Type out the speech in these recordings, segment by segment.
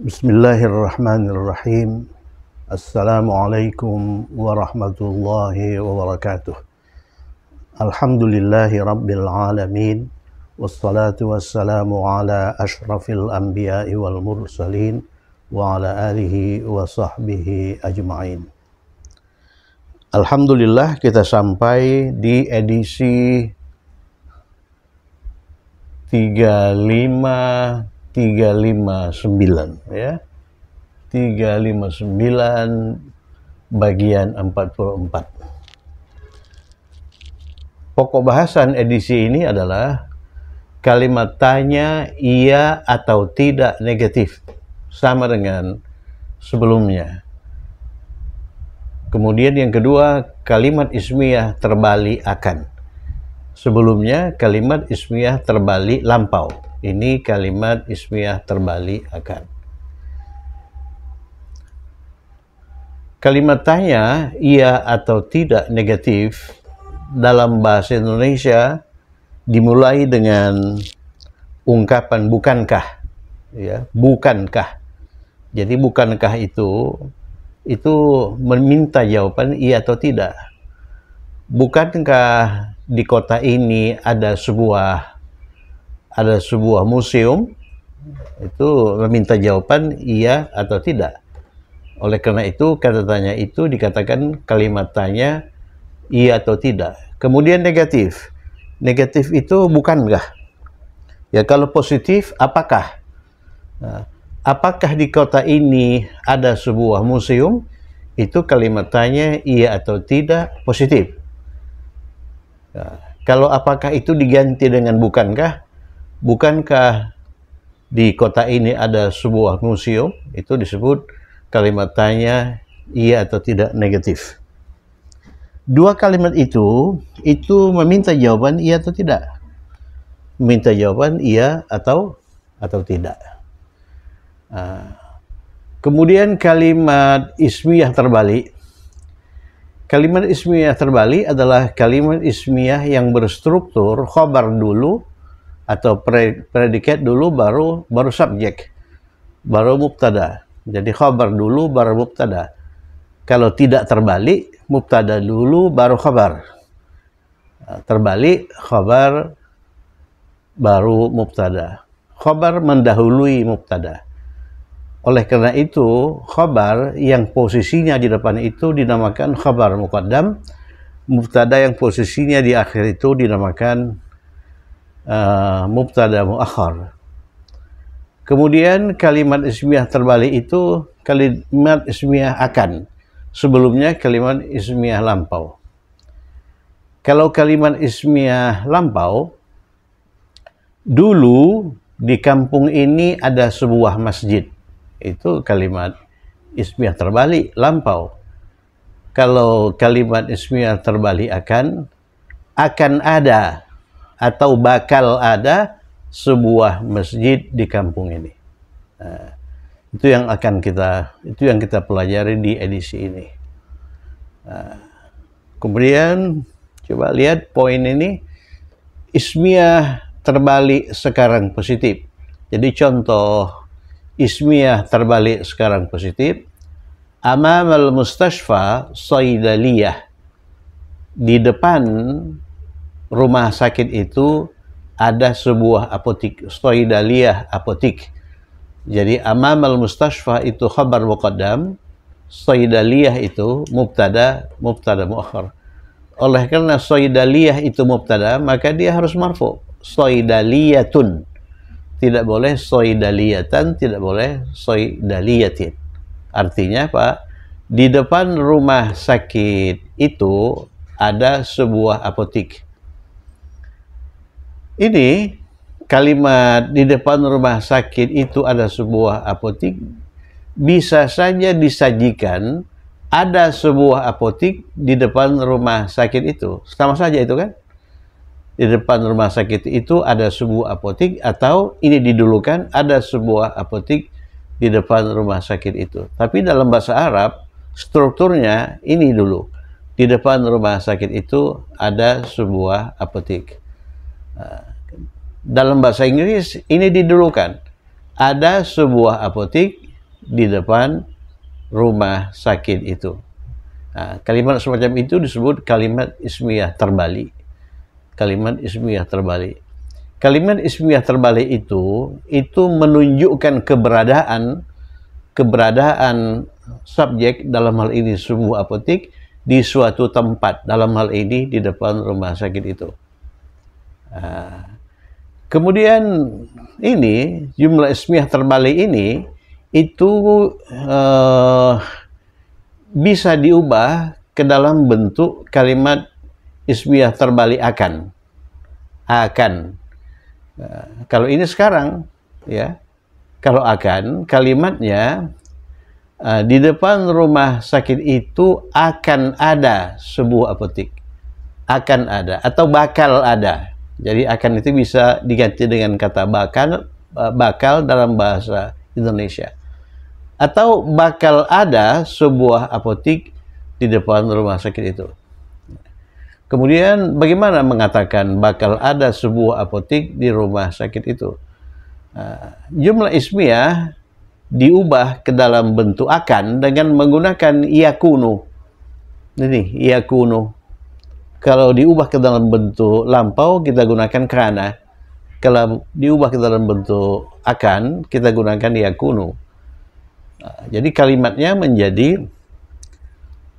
Bismillahirrahmanirrahim. Assalamualaikum warahmatullahi wabarakatuh. Alhamdulillahi rabbil alamin. Wassalatu wassalamu ala ashrafil anbiya'i wal mursalin wa ala alihi wa sahbihi ajma'in. Alhamdulillah, kita sampai di edisi 359 ya. 359 bagian 44. Pokok bahasan edisi ini adalah kalimat tanya iya atau tidak negatif, sama dengan sebelumnya. Kemudian yang kedua, kalimat ismiyah terbalik akan. Sebelumnya kalimat ismiyah terbalik lampau. Ini kalimat ismiyah terbalik akan. Kalimat tanya iya atau tidak negatif dalam bahasa Indonesia dimulai dengan ungkapan bukankah, ya, bukankah. Jadi bukankah itu meminta jawaban iya atau tidak. Bukankah di kota ini ada sebuah museum? Itu meminta jawaban iya atau tidak. Oleh karena itu, kata tanya itu dikatakan kalimat tanya iya atau tidak. Kemudian negatif. Negatif itu bukankah. Ya, kalau positif, apakah? Nah, apakah di kota ini ada sebuah museum? Itu kalimat tanya iya atau tidak positif. Nah, kalau apakah itu diganti dengan bukankah? Bukankah di kota ini ada sebuah museum? Itu disebut kalimat tanya iya atau tidak negatif. Dua kalimat itu meminta jawaban iya atau tidak. Meminta jawaban iya atau tidak. Kemudian kalimat ismiyah terbalik. Kalimat ismiyah terbalik adalah kalimat ismiyah yang berstruktur khobar dulu atau predikat dulu baru subjek, baru mubtada. Jadi khobar dulu baru mubtada. Kalau tidak terbalik, mubtada dulu baru khobar. Terbalik, khobar baru mubtada. Khobar mendahului mubtada. Oleh karena itu, khobar yang posisinya di depan itu dinamakan khobar muqaddam. Mubtada yang posisinya di akhir itu dinamakan mubtada muakhar. Kemudian kalimat ismiyah terbalik itu kalimat ismiyah akan. Sebelumnya kalimat ismiyah lampau. Kalau kalimat ismiyah lampau, dulu di kampung ini ada sebuah masjid. Itu kalimat ismiyah terbalik lampau. Kalau kalimat ismiyah terbalik akan ada atau bakal ada sebuah masjid di kampung ini. Nah, itu yang kita pelajari di edisi ini. Kemudian coba lihat poin ini, ismiyah terbalik sekarang positif. Jadi contoh ismiyah terbalik sekarang positif. Amamal mustashfa saidaliyah. Di depan rumah sakit itu ada sebuah apotik, saidaliyah apotik. Jadi amamal mustashfa itu khabar muqaddam, saidaliyah itu mubtada muakhar. Oleh karena saidaliyah itu mubtada, maka dia harus marfu. Saidaliyatun. Tidak boleh saidaliyatan, tidak boleh saidaliyatin. Artinya apa? Di depan rumah sakit itu ada sebuah apotik. Ini kalimat di depan rumah sakit itu ada sebuah apotik bisa saja disajikan ada sebuah apotik di depan rumah sakit itu. Sama saja itu kan? Di depan rumah sakit itu ada sebuah apotik, atau ini didulukan ada sebuah apotik di depan rumah sakit itu. Tapi dalam bahasa Arab strukturnya ini dulu. Di depan rumah sakit itu ada sebuah apotik. Dalam bahasa Inggris ini didulukan. Ada sebuah apotik di depan rumah sakit itu. Nah, kalimat semacam itu disebut kalimat ismiyah terbalik. Kalimat ismiyah terbalik. Kalimat ismiyah terbalik itu menunjukkan keberadaan subjek, dalam hal ini sebuah apotek, di suatu tempat, dalam hal ini di depan rumah sakit itu. Kemudian ini jumlah ismiyah terbalik ini itu bisa diubah ke dalam bentuk kalimat ismiyah terbalik akan. Kalau ini sekarang, ya, kalau akan, kalimatnya di depan rumah sakit itu akan ada sebuah apotek, akan ada atau bakal ada. Jadi akan itu bisa diganti dengan kata bakal dalam bahasa Indonesia, atau bakal ada sebuah apotek di depan rumah sakit itu. Kemudian bagaimana mengatakan bakal ada sebuah apotek di rumah sakit itu? Jumlah ismiyah diubah ke dalam bentuk akan dengan menggunakan yakunu. Ini yakunu. Kalau diubah ke dalam bentuk lampau, kita gunakan kana. Kalau diubah ke dalam bentuk akan, kita gunakan yakunu. Jadi kalimatnya menjadi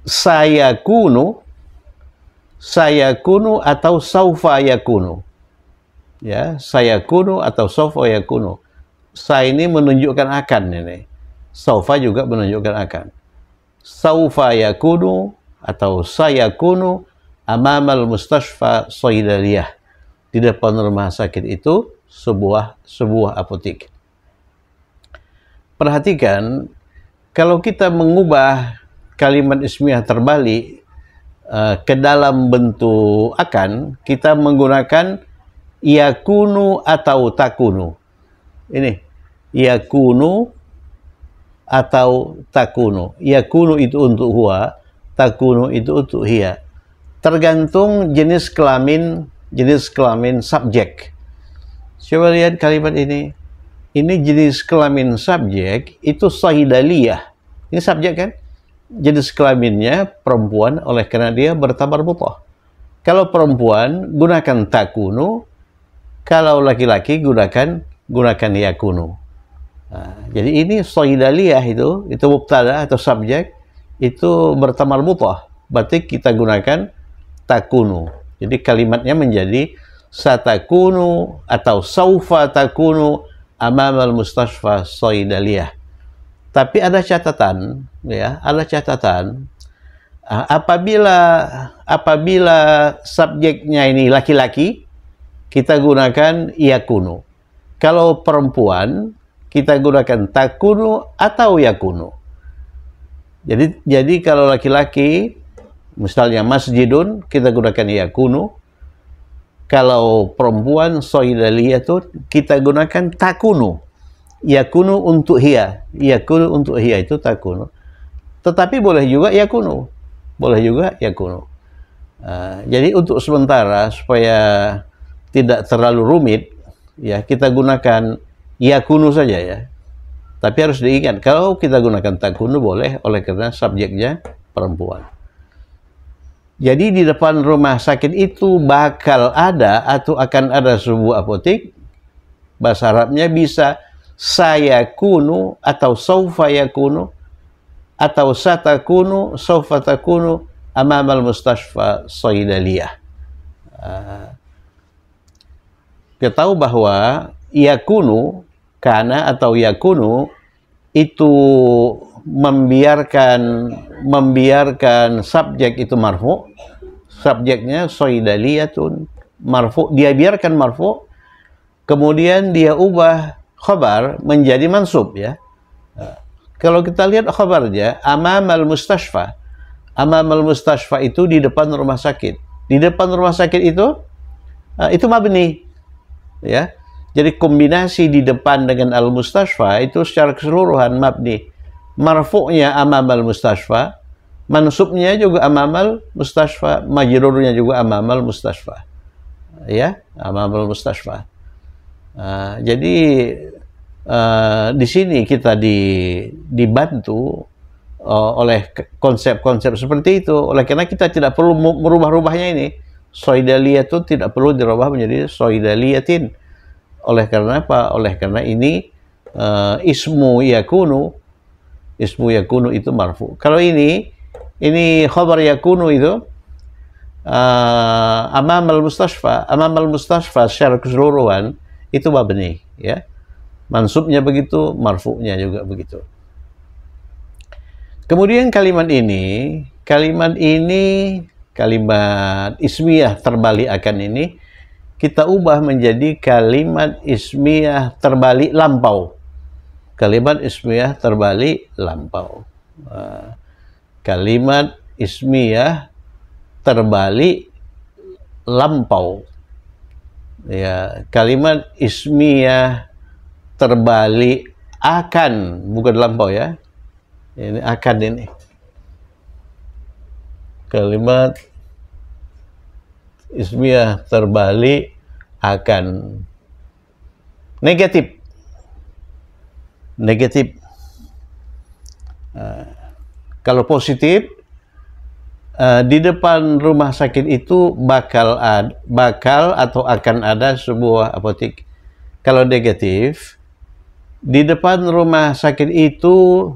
sayakunu atau saufa yakunu. Ya, sayakunu atau saufa yakunu. Sa ini menunjukkan akan ini. Saufa juga menunjukkan akan. Saufa yakunu atau sayakunu amamal mustashfa saidaliyah. Di depan rumah sakit itu sebuah apotek. Perhatikan, kalau kita mengubah kalimat ismiyah terbalik ke dalam bentuk akan, kita menggunakan yakunu atau takunu. Ini yakunu atau takunu. Yakunu itu untuk huwa, takunu itu untuk hiya. Tergantung jenis kelamin subjek. Coba lihat kalimat ini. Ini jenis kelamin subjek itu sahidaliyah. Ini subjek kan? Jenis kelaminnya perempuan, oleh karena dia bertabar butoh. Kalau perempuan gunakan takunu, kalau laki-laki gunakan yakunu. Jadi ini sahidaliyah itu mubtada atau subjek itu bertabar butoh. Berarti kita gunakan takunu. Jadi kalimatnya menjadi satakunu atau saufa takunu amamal mustashfa saidaliyah. Tapi ada catatan, ya, ada catatan. Apabila subjeknya ini laki-laki, kita gunakan yakunu. Kalau perempuan, kita gunakan takunu atau yakunu. Jadi kalau laki-laki, misalnya masjidun, kita gunakan yakunu. Kalau perempuan saidaliyah itu kita gunakan takunu. Yakunu untuk hiya. Yakunu untuk hiya itu takunu. Tetapi boleh juga yakunu. Boleh juga yakunu. Jadi untuk sementara supaya tidak terlalu rumit, ya kita gunakan yakunu saja ya. Tapi harus diingat, kalau kita gunakan takunu boleh, oleh karena subjeknya perempuan. Jadi di depan rumah sakit itu bakal ada atau akan ada sebuah apotek. Bahasa Arabnya bisa sayakunu atau saufa yakunu atau satakunu saufa takunu amamal mustashfa saidaliyah. Kita tahu bahwa yakunu, kana atau yakunu itu membiarkan subjek itu marfu, subjeknya saidaliyatun marfu, dia biarkan marfu, kemudian dia ubah khabar menjadi mansub ya. Kalau kita lihat khabarnya amamal mustashfa. Amamal mustashfa itu di depan rumah sakit. Di depan rumah sakit itu mabni ya. Jadi kombinasi di depan dengan al mustashfa itu secara keseluruhan mabni. Marfu'nya amamal mustashfa, mansubnya juga amamal mustashfa, majrurnya juga amamal mustashfa. Ya, amamal mustashfa. Jadi di sini kita dibantu oleh konsep-konsep seperti itu. Oleh karena kita tidak perlu merubah-rubahnya ini. Soidaliyah itu tidak perlu dirubah menjadi soidaliyatin. Oleh karena apa? Oleh karena ini ismu yakunu itu marfu. Kalau ini khabar yakunu itu amamal mustasfa secara keseluruhan itu mabni, ya. Mansubnya begitu, marfu'nya juga begitu. Kemudian kalimat ismiyah terbalik akan ini kita ubah menjadi kalimat ismiyah terbalik lampau. Kalimat ismiyah terbalik lampau. Kalimat ismiyah terbalik lampau. Ya, kalimat ismiyah terbalik akan, bukan lampau ya. Ini akan ini. Kalimat ismiyah terbalik akan. Negatif. Kalau positif, di depan rumah sakit itu bakal atau akan ada sebuah apotek. Kalau negatif, di depan rumah sakit itu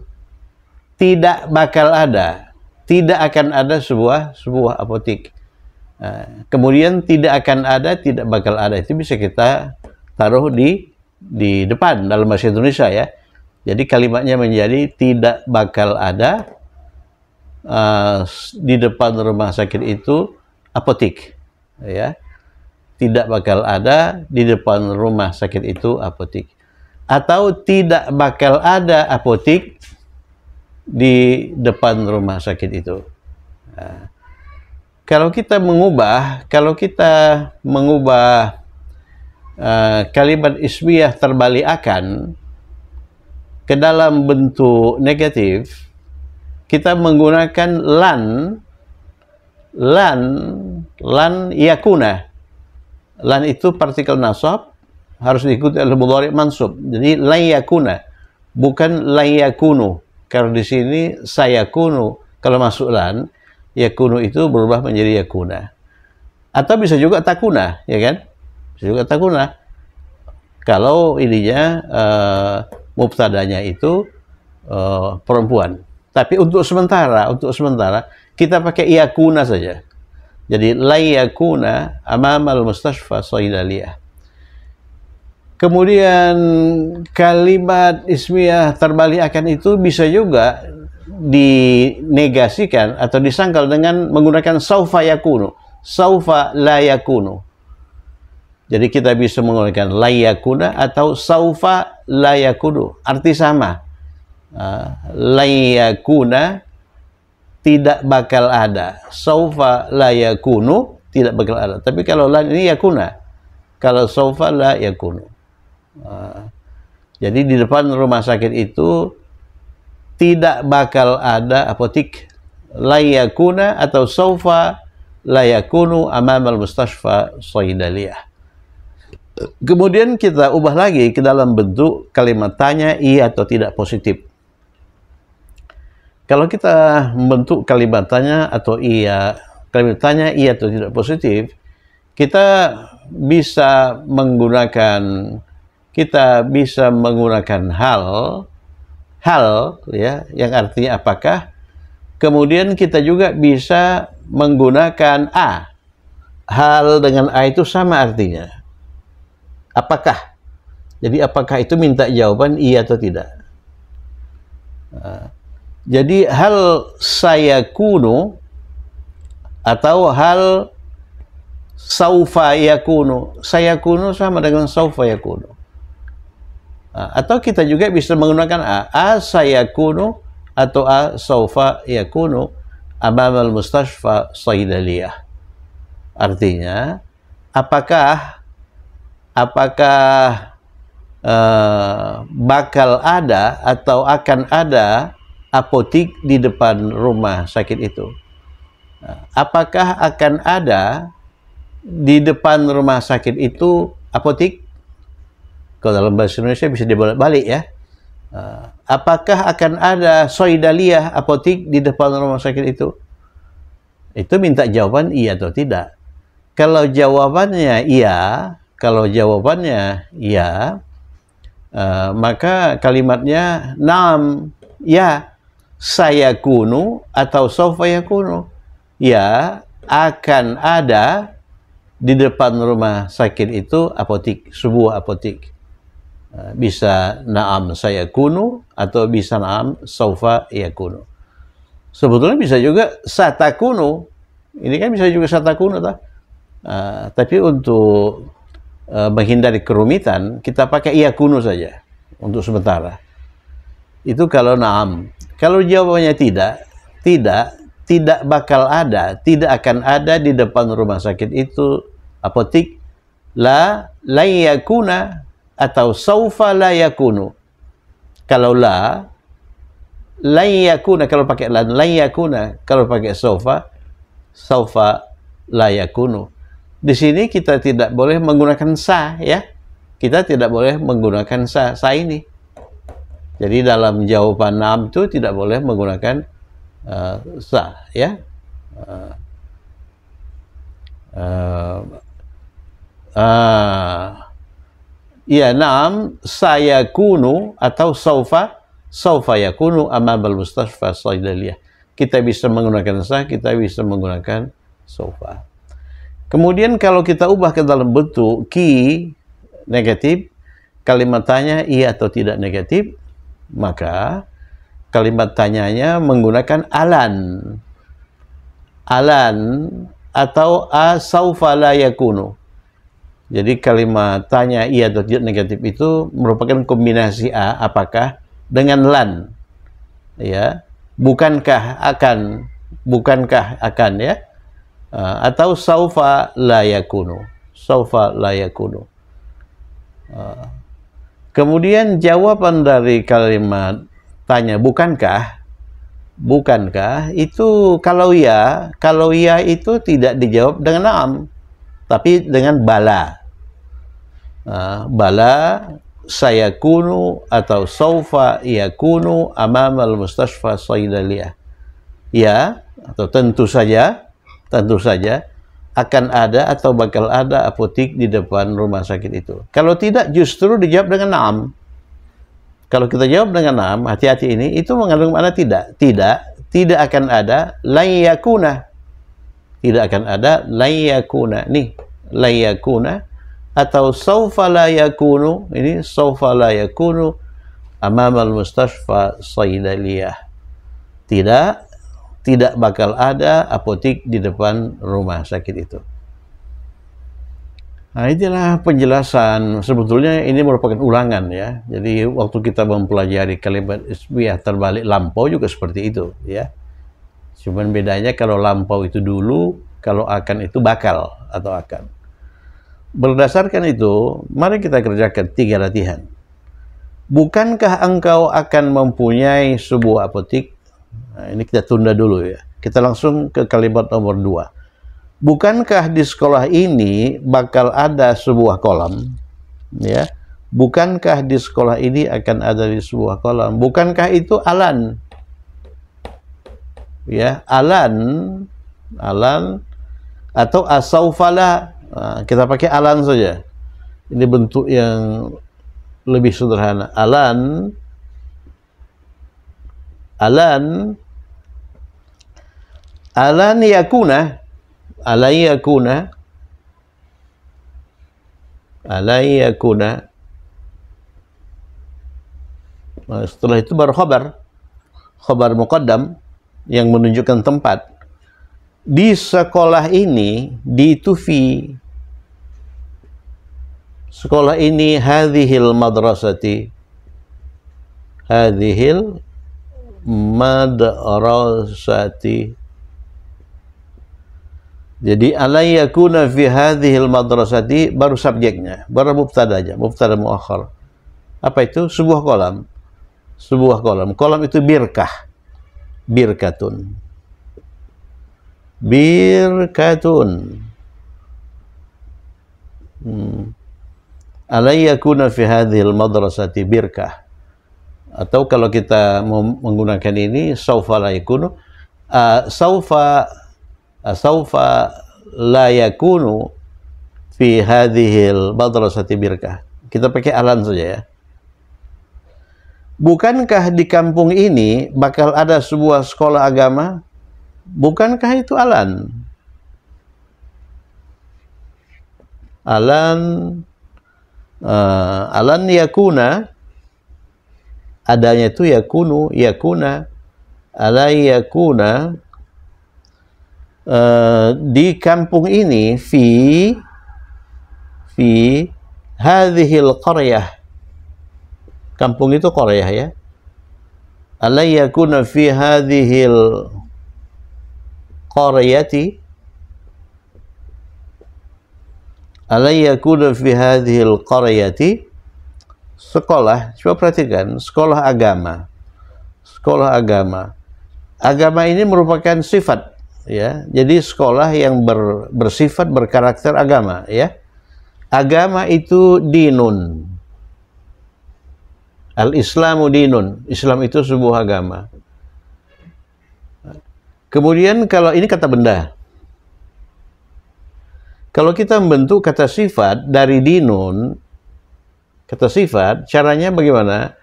tidak bakal ada, tidak akan ada sebuah apotek. Kemudian tidak akan ada, tidak bakal ada, itu bisa kita taruh di depan dalam bahasa Indonesia ya. Jadi kalimatnya menjadi tidak bakal ada di depan rumah sakit itu apotek, ya. Tidak bakal ada di depan rumah sakit itu apotek. Atau tidak bakal ada apotek di depan rumah sakit itu. Kalau kita mengubah kalimat ismiyah terbalik akan ke dalam bentuk negatif, kita menggunakan lan yakuna. Lan itu partikel nasab, harus diikuti oleh mudhari' mansub. Jadi lan yakuna, bukan lan yakunu. Kalau di sini sayakunu, kalau masuk lan, yakunu itu berubah menjadi yakuna. Atau bisa juga takuna, ya kan? Bisa juga takuna. Kalau ininya mubtadanya itu perempuan. Tapi untuk sementara kita pakai yakuna saja. Jadi la yakuna amamal mustashfa saidaliyah. Kemudian kalimat ismiyah terbalik akan itu bisa juga dinegasikan atau disangkal dengan menggunakan saufa yakunu, saufa la yakunu. Jadi kita bisa menggunakan la yakuna atau saufa la yakunu, arti sama. La yakuna tidak bakal ada, saufa la yakunu tidak bakal ada. Tapi kalau lan ini yakuna, kalau saufa la yakunu. Jadi di depan rumah sakit itu tidak bakal ada apotek. La yakuna atau saufa la yakunu amamal mustashfa saidaliyah. Kemudian kita ubah lagi ke dalam bentuk kalimat tanya iya atau tidak positif. Kalau kita membentuk kalimat tanya atau iya, kalimat tanya iya atau tidak positif, kita bisa menggunakan hal ya, yang artinya apakah. Kemudian kita juga bisa menggunakan a. Hal dengan a itu sama artinya. Apakah? Jadi apakah itu minta jawaban iya atau tidak. Jadi hal sayakunu atau hal saufa yakunu. Sayakunu sama dengan saufa yakunu. Atau kita juga bisa menggunakan a sayakunu atau a saufa yakunu amamal mustashfa saidaliyah. Artinya apakah bakal ada atau akan ada apotek di depan rumah sakit itu. Apakah akan ada di depan rumah sakit itu apotek? Kalau dalam bahasa Indonesia bisa dibolak-balik ya. Apakah akan ada soidaliyah apotik di depan rumah sakit itu? Itu minta jawaban iya atau tidak. Kalau jawabannya iya, maka kalimatnya nam, ya, saya kunu atau sofa yakunu. Ya, akan ada di depan rumah sakit itu apotik, sebuah apotik. Bisa naam saya kunu atau bisa naam sofa yakunu. Sebetulnya bisa juga satakunu. Ini kan bisa juga satakunu, tapi untuk menghindari kerumitan, kita pakai yakunu saja untuk sementara. Itu kalau naam. Kalau jawabannya tidak bakal ada, tidak akan ada di depan rumah sakit itu apotik, la yakuna atau saufa la yakunu. Kalau la yakuna kalau pakai la yakuna, kalau pakai saufa la yakunu. Di sini kita tidak boleh menggunakan sa, ya. Kita tidak boleh menggunakan sa ini. Jadi dalam jawaban naam itu tidak boleh menggunakan sa, ya. Ya, naam saya kunu atau saufa yakunu amamal mustashfa saidaliyah. Kita bisa menggunakan sa, kita bisa menggunakan saufa. Kemudian kalau kita ubah ke dalam bentuk ki negatif, kalimat tanya iya atau tidak negatif, maka kalimat tanyanya menggunakan alan atau saufa la yakunu. Jadi kalimat tanya iya atau tidak negatif itu merupakan kombinasi apakah dengan lan, ya, bukankah akan ya, atau saufa la yakunu, kemudian jawaban dari kalimat tanya bukankah itu kalau ya itu tidak dijawab dengan naam, tapi dengan bala. Bala saya kunu atau saufa yakunu amamal mustashfa saidaliyah. Ya, atau tentu saja akan ada atau bakal ada apotik di depan rumah sakit itu. Kalau tidak, justru dijawab dengan naam. Kalau kita jawab dengan naam, hati-hati ini, itu mengandung makna tidak akan ada layakuna. Tidak akan ada layakuna. Nih, layakuna atau saufa la yakunu. Ini saufa la yakunu amamal mustashfa saidaliyah. Tidak bakal ada apotik di depan rumah sakit itu. Nah, inilah penjelasan. Sebetulnya ini merupakan ulangan, ya. Jadi waktu kita mempelajari kalimat ismiyah terbalik lampau juga seperti itu, ya. Cuman bedanya kalau lampau itu dulu, kalau akan itu bakal atau akan. Berdasarkan itu, mari kita kerjakan 3 latihan. Bukankah engkau akan mempunyai sebuah apotik? Nah, ini kita tunda dulu, ya. Kita langsung ke kalimat nomor 2. Bukankah di sekolah ini bakal ada sebuah kolam? Ya. Bukankah di sekolah ini akan ada di sebuah kolam? Bukankah itu alan? Ya, alan atau asaufala. Nah, kita pakai alan saja. Ini bentuk yang lebih sederhana. Alan yakuna. Nah, setelah itu baru khabar muqaddam yang menunjukkan tempat. Di sekolah ini, di tufi sekolah ini, hadhil madrasati, jadi alayyakuna fi hadhil madrasati baru subjeknya, baru mubtadanya, mubtada muakhar. Apa itu? Sebuah kolam. Kolam itu birkatun. Alayyakuna fi hadhil madrasati birkah. Atau kalau kita menggunakan ini, saufa la yakunu, saufa la yakunu fi hadhil madrasati birkah. Kita pakai alan saja ya. Bukankah di kampung ini bakal ada sebuah sekolah agama? Bukankah itu alan? Alan yakuna, adanya itu yakunu, yakuna, alai yakuna, di kampung ini, fi hadhil qaryah. Kampung itu qaryah ya. Alai yakuna fi hadhil qaryati, alai yakuna fi hadhil qaryati, sekolah, coba perhatikan, sekolah agama. Sekolah agama. Agama ini merupakan sifat ya. Jadi sekolah yang bersifat berkarakter agama ya. Agama itu dinun. Al-Islamu dinun. Islam itu sebuah agama. Kemudian kalau ini kata benda. Kalau kita membentuk kata sifat dari dinun, kata sifat, caranya bagaimana?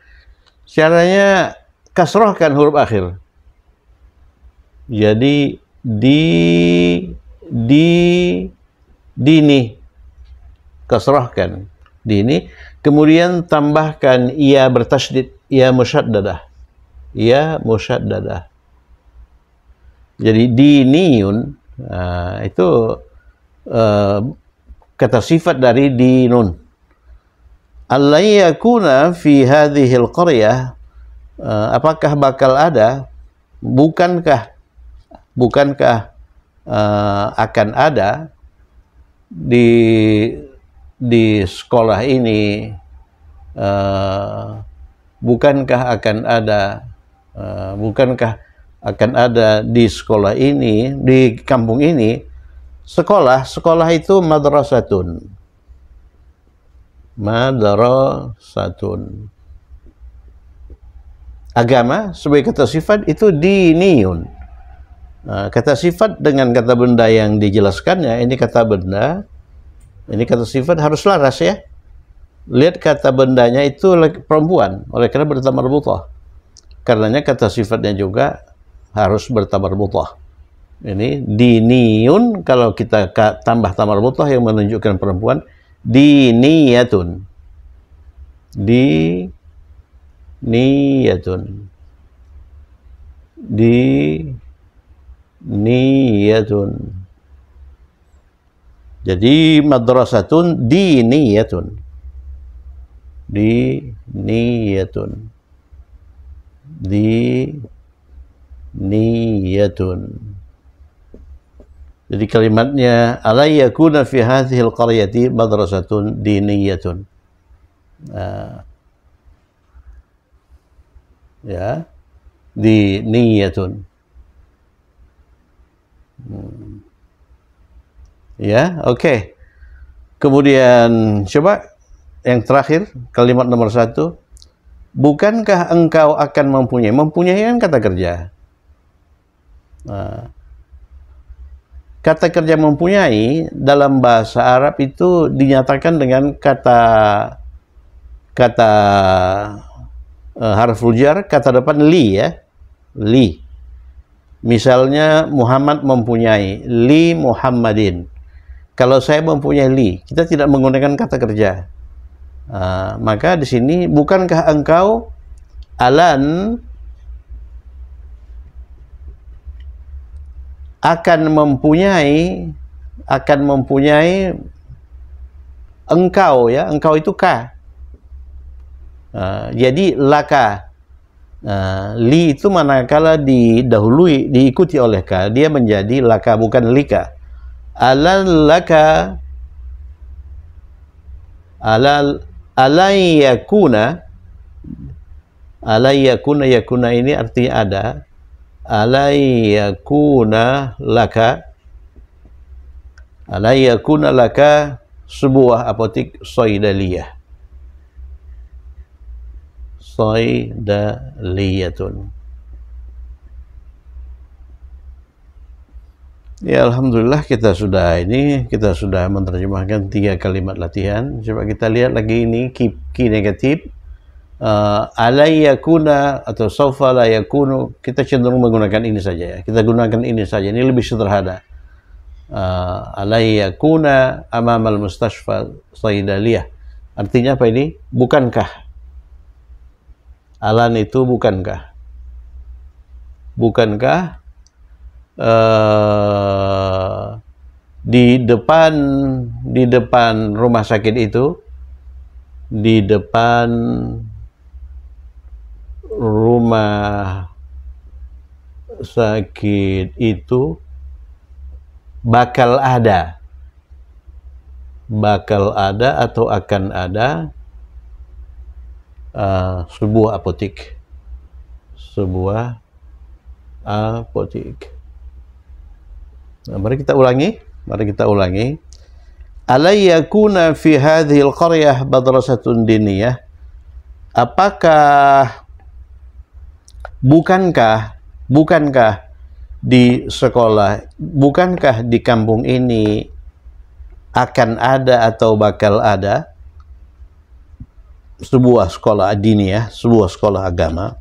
Caranya kasrohkan huruf akhir. Jadi dini, kasrohkan dini, kemudian tambahkan ia bertasydid, ia musyaddadah, ia musyaddadah. Jadi diniyun, itu kata sifat dari dinun. Allai yakuna fi hadhil qaryah, apakah bakal ada, bukankah akan ada di sekolah ini, bukankah akan ada di sekolah ini, di kampung ini, sekolah itu madrasatun. Madrasatun. Agama sebagai kata sifat itu diniyun. Kata sifat dengan kata benda yang dijelaskannya, ini kata benda, ini kata sifat harus laras ya. Lihat kata bendanya itu perempuan, oleh karena bertamar marbutah. Karenanya kata sifatnya juga harus bertamar marbutah. Ini diniyun, kalau kita tambah tamar marbutah yang menunjukkan perempuan, diniyatun. Diniyatun. Jadi madrasatun diniyatun. Diniyatun. Jadi kalimatnya alai yakuna fi hadhil qaryati madrasatun diniyatun. Ya, diniyatun. Ya, oke. Kemudian coba yang terakhir, kalimat nomor 1. Bukankah engkau akan mempunyai? Mempunyai kan kata kerja. Kata kerja mempunyai dalam bahasa Arab itu dinyatakan dengan kata harful jar, kata depan li ya. Li. Misalnya Muhammad mempunyai, li Muhammadin. Kalau saya mempunyai li, kita tidak menggunakan kata kerja. Maka di sini, bukankah engkau alan akan mempunyai engkau ya, engkau itu ka. Jadi laka. Li itu manakala didahului, diikuti oleh ka, dia menjadi laka, bukan lika. Alan laka, alai yakuna, yakuna ini artinya ada. Alai yakuna laka, sebuah apotik Saidaliyah. Saidaliyatun. Ya, alhamdulillah kita sudah menerjemahkan 3 kalimat latihan. Coba kita lihat lagi ini key negatif. Alayyakuna atau sawfa la yakunu, kita cenderung menggunakan ini saja ya. Kita gunakan ini saja, ini lebih sederhana. Alayyakuna amamal mustashfa Saidaliyah. Artinya apa ini? Bukankah? Alan itu bukankah? Bukankah di depan rumah sakit itu, di depan rumah sakit itu bakal ada atau akan ada sebuah apotik. Nah, mari kita ulangi. Alayyakuna fi hadhil qaryah madrasatun diniyah. Apakah, bukankah di sekolah, bukankah di kampung ini akan ada atau bakal ada sebuah sekolah diniyah, sebuah sekolah agama?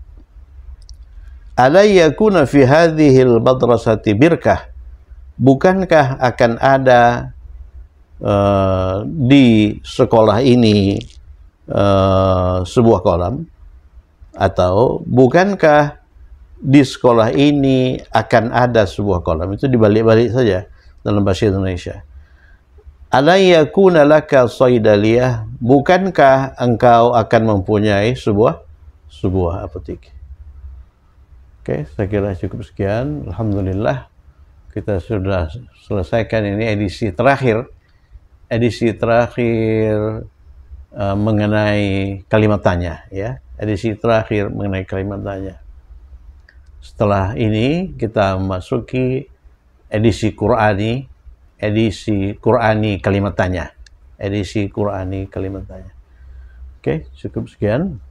Alayyakuna fi hadhil madrasati birkah. Bukankah akan ada di sekolah ini sebuah kolam? Atau bukankah di sekolah ini akan ada sebuah kolam? Itu dibalik-balik saja dalam bahasa Indonesia. Alayyakuna laka Saidaliyah. Bukankah engkau akan mempunyai sebuah apotik? Oke, saya kira cukup sekian. Alhamdulillah, kita sudah selesaikan ini edisi terakhir mengenai kalimat tanya ya. Edisi terakhir mengenai kalimat tanya. Setelah ini kita masuki edisi Qur'ani kalimat tanya. Oke, cukup sekian.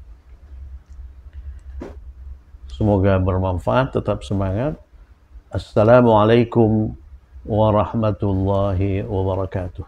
Semoga bermanfaat, tetap semangat. Assalamualaikum warahmatullahi wabarakatuh.